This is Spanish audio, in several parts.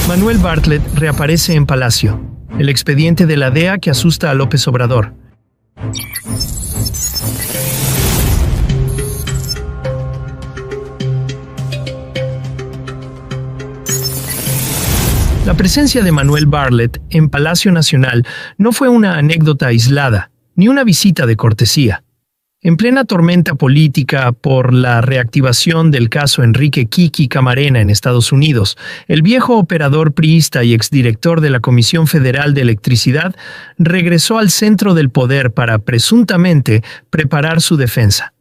Manuel Bartlett reaparece en Palacio. El expediente de la DEA que asusta a López Obrador. La presencia de Manuel Bartlett en Palacio Nacional no fue una anécdota aislada, ni una visita de cortesía. En plena tormenta política por la reactivación del caso Enrique Kiki Camarena en Estados Unidos, el viejo operador priista y exdirector de la Comisión Federal de Electricidad regresó al centro del poder para, presuntamente, preparar su defensa.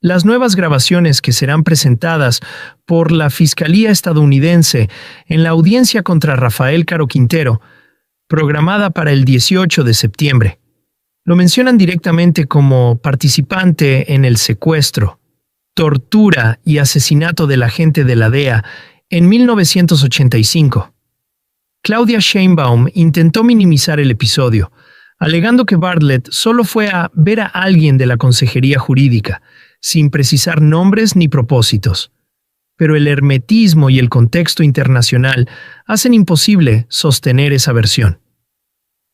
Las nuevas grabaciones que serán presentadas por la Fiscalía estadounidense en la audiencia contra Rafael Caro Quintero, programada para el 18 de septiembre, lo mencionan directamente como participante en el secuestro, tortura y asesinato del agente de la DEA en 1985. Claudia Sheinbaum intentó minimizar el episodio, alegando que Bartlett solo fue a ver a alguien de la Consejería Jurídica, sin precisar nombres ni propósitos. Pero el hermetismo y el contexto internacional hacen imposible sostener esa versión.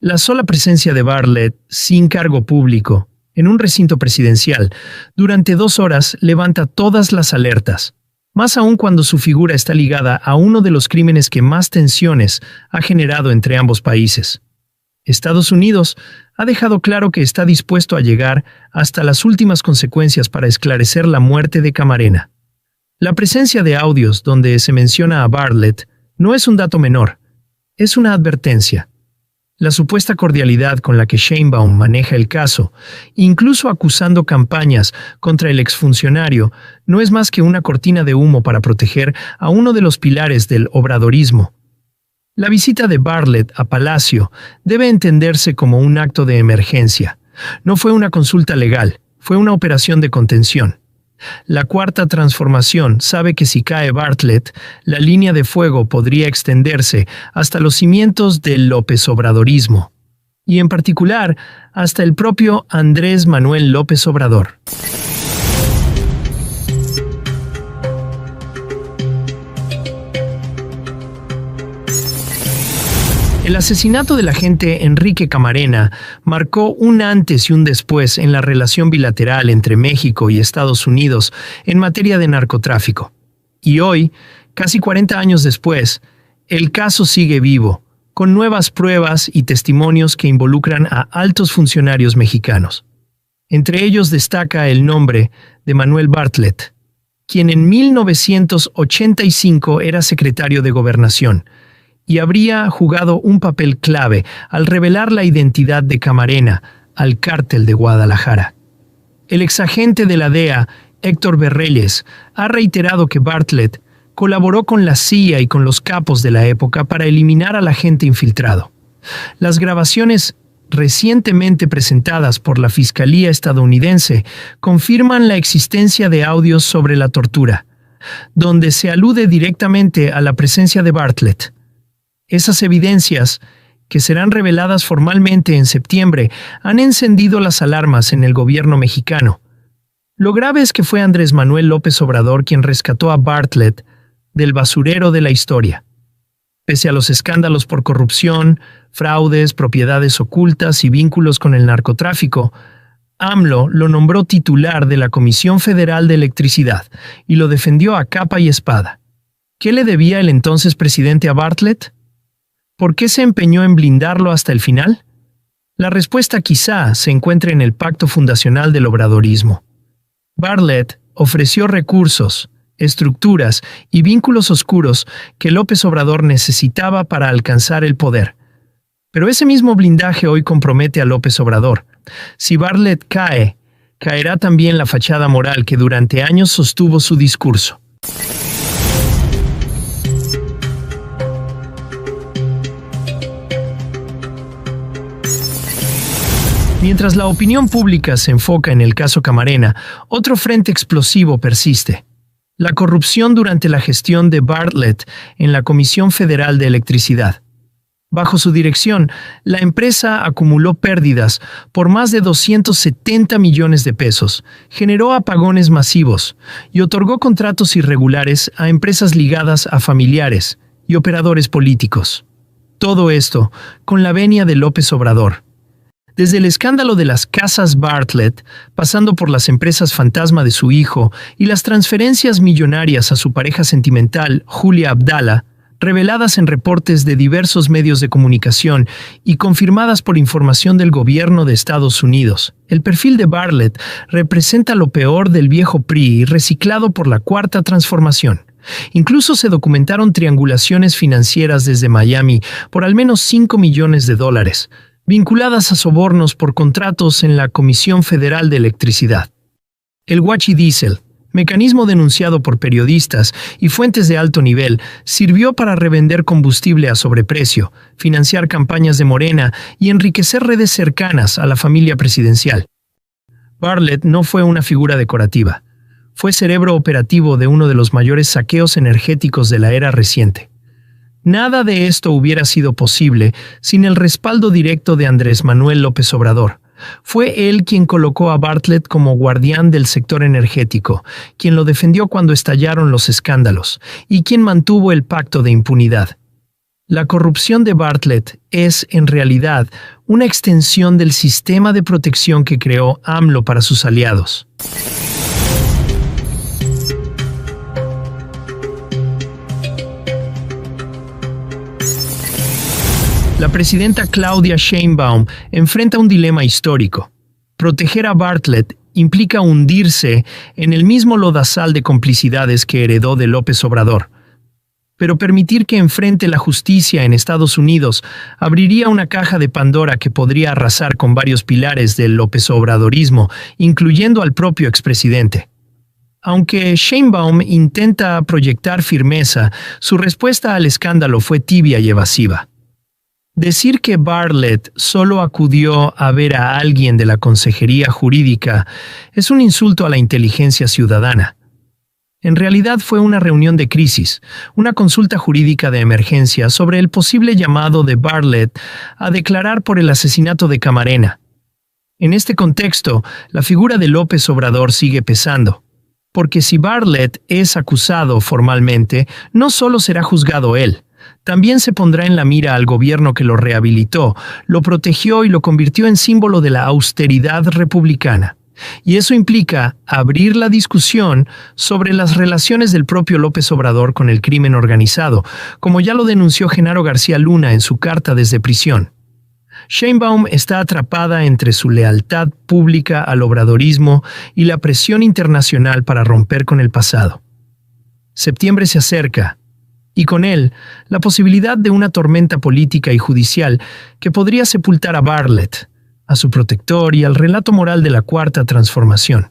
La sola presencia de Bartlett, sin cargo público, en un recinto presidencial, durante 2 horas levanta todas las alertas, más aún cuando su figura está ligada a uno de los crímenes que más tensiones ha generado entre ambos países. Estados Unidos ha dejado claro que está dispuesto a llegar hasta las últimas consecuencias para esclarecer la muerte de Camarena. La presencia de audios donde se menciona a Bartlett no es un dato menor, es una advertencia. La supuesta cordialidad con la que Sheinbaum maneja el caso, incluso acusando campañas contra el exfuncionario, no es más que una cortina de humo para proteger a uno de los pilares del obradorismo. La visita de Bartlett a Palacio debe entenderse como un acto de emergencia. No fue una consulta legal, fue una operación de contención. La Cuarta Transformación sabe que si cae Bartlett, la línea de fuego podría extenderse hasta los cimientos del López Obradorismo, y en particular hasta el propio Andrés Manuel López Obrador. El asesinato del agente Enrique Camarena marcó un antes y un después en la relación bilateral entre México y Estados Unidos en materia de narcotráfico. Y hoy, casi 40 años después, el caso sigue vivo, con nuevas pruebas y testimonios que involucran a altos funcionarios mexicanos. Entre ellos destaca el nombre de Manuel Bartlett, quien en 1985 era secretario de Gobernación, y habría jugado un papel clave al revelar la identidad de Camarena al cártel de Guadalajara. El exagente de la DEA, Héctor Berreyes, ha reiterado que Bartlett colaboró con la CIA y con los capos de la época para eliminar al agente infiltrado. Las grabaciones recientemente presentadas por la Fiscalía estadounidense confirman la existencia de audios sobre la tortura, donde se alude directamente a la presencia de Bartlett. Esas evidencias, que serán reveladas formalmente en septiembre, han encendido las alarmas en el gobierno mexicano. Lo grave es que fue Andrés Manuel López Obrador quien rescató a Bartlett del basurero de la historia. Pese a los escándalos por corrupción, fraudes, propiedades ocultas y vínculos con el narcotráfico, AMLO lo nombró titular de la Comisión Federal de Electricidad y lo defendió a capa y espada. ¿Qué le debía el entonces presidente a Bartlett? ¿Por qué se empeñó en blindarlo hasta el final? La respuesta quizá se encuentre en el pacto fundacional del obradorismo. Bartlett ofreció recursos, estructuras y vínculos oscuros que López Obrador necesitaba para alcanzar el poder. Pero ese mismo blindaje hoy compromete a López Obrador. Si Bartlett cae, caerá también la fachada moral que durante años sostuvo su discurso. Mientras la opinión pública se enfoca en el caso Camarena, otro frente explosivo persiste: la corrupción durante la gestión de Bartlett en la Comisión Federal de Electricidad. Bajo su dirección, la empresa acumuló pérdidas por más de 270 millones de pesos, generó apagones masivos y otorgó contratos irregulares a empresas ligadas a familiares y operadores políticos. Todo esto con la venia de López Obrador. Desde el escándalo de las casas Bartlett, pasando por las empresas fantasma de su hijo y las transferencias millonarias a su pareja sentimental, Julia Abdala, reveladas en reportes de diversos medios de comunicación y confirmadas por información del gobierno de Estados Unidos, el perfil de Bartlett representa lo peor del viejo PRI reciclado por la Cuarta Transformación. Incluso se documentaron triangulaciones financieras desde Miami por al menos $5 millones, vinculadas a sobornos por contratos en la Comisión Federal de Electricidad. El Huachidiesel, mecanismo denunciado por periodistas y fuentes de alto nivel, sirvió para revender combustible a sobreprecio, financiar campañas de Morena y enriquecer redes cercanas a la familia presidencial. Bartlett no fue una figura decorativa. Fue cerebro operativo de uno de los mayores saqueos energéticos de la era reciente. Nada de esto hubiera sido posible sin el respaldo directo de Andrés Manuel López Obrador. Fue él quien colocó a Bartlett como guardián del sector energético, quien lo defendió cuando estallaron los escándalos, y quien mantuvo el pacto de impunidad. La corrupción de Bartlett es, en realidad, una extensión del sistema de protección que creó AMLO para sus aliados. La presidenta Claudia Sheinbaum enfrenta un dilema histórico. Proteger a Bartlett implica hundirse en el mismo lodazal de complicidades que heredó de López Obrador. Pero permitir que enfrente la justicia en Estados Unidos abriría una caja de Pandora que podría arrasar con varios pilares del López Obradorismo, incluyendo al propio expresidente. Aunque Sheinbaum intenta proyectar firmeza, su respuesta al escándalo fue tibia y evasiva. Decir que Bartlett solo acudió a ver a alguien de la Consejería Jurídica es un insulto a la inteligencia ciudadana. En realidad fue una reunión de crisis, una consulta jurídica de emergencia sobre el posible llamado de Bartlett a declarar por el asesinato de Camarena. En este contexto, la figura de López Obrador sigue pesando, porque si Bartlett es acusado formalmente, no solo será juzgado él, también se pondrá en la mira al gobierno que lo rehabilitó, lo protegió y lo convirtió en símbolo de la austeridad republicana. Y eso implica abrir la discusión sobre las relaciones del propio López Obrador con el crimen organizado, como ya lo denunció Genaro García Luna en su carta desde prisión. Sheinbaum está atrapada entre su lealtad pública al obradorismo y la presión internacional para romper con el pasado. Septiembre se acerca, y con él, la posibilidad de una tormenta política y judicial que podría sepultar a Bartlett, a su protector y al relato moral de la Cuarta Transformación.